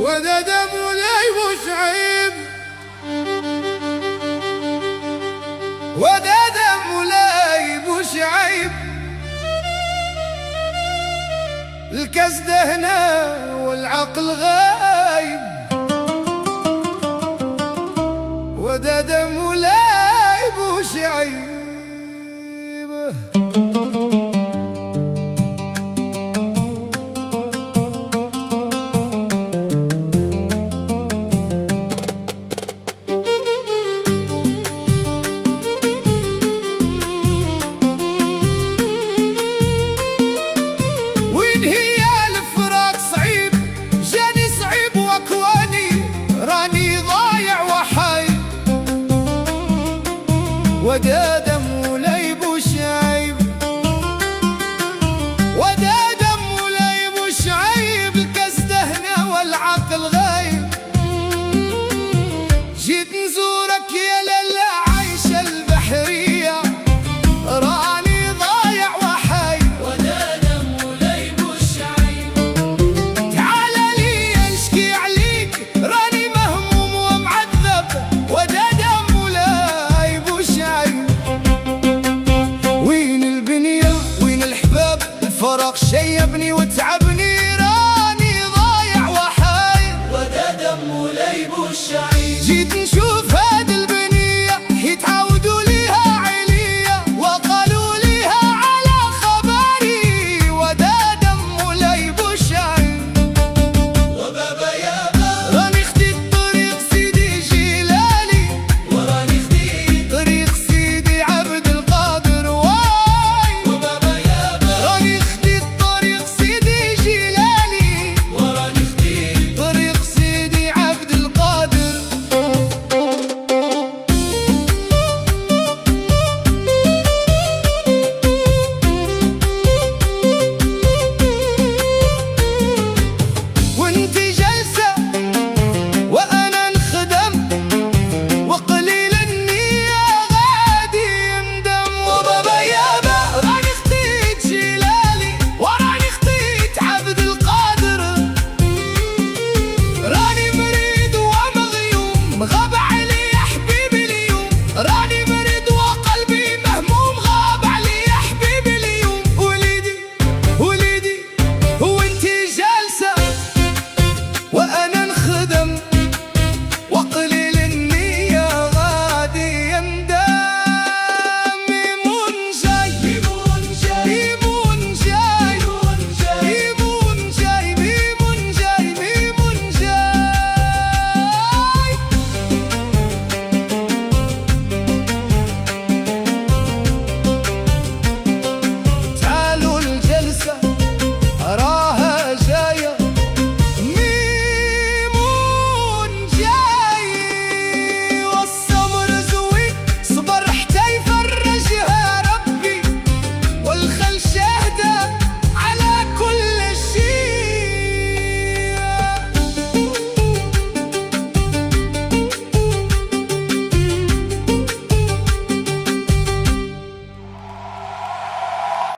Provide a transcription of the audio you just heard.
وداد مولاي وشعيب، وداد مولاي وشعيب، الكسد هنا والعقل غايب، وداد مولاي وشعيب. وداد مولاي بوشعيب، وداد مولاي بوشعيب، الكسد هنا والعقل غايب. جيت نزورك يا لالا عايشة البحرية، راني ضايع وحايب. وداد مولاي بوشعيب، تعال لي اشكي عليك، راني مهموم ومعذب. وداد مولاي بوشعيب، وين البنية وين الحباب، الفراق شيبني وتعبني.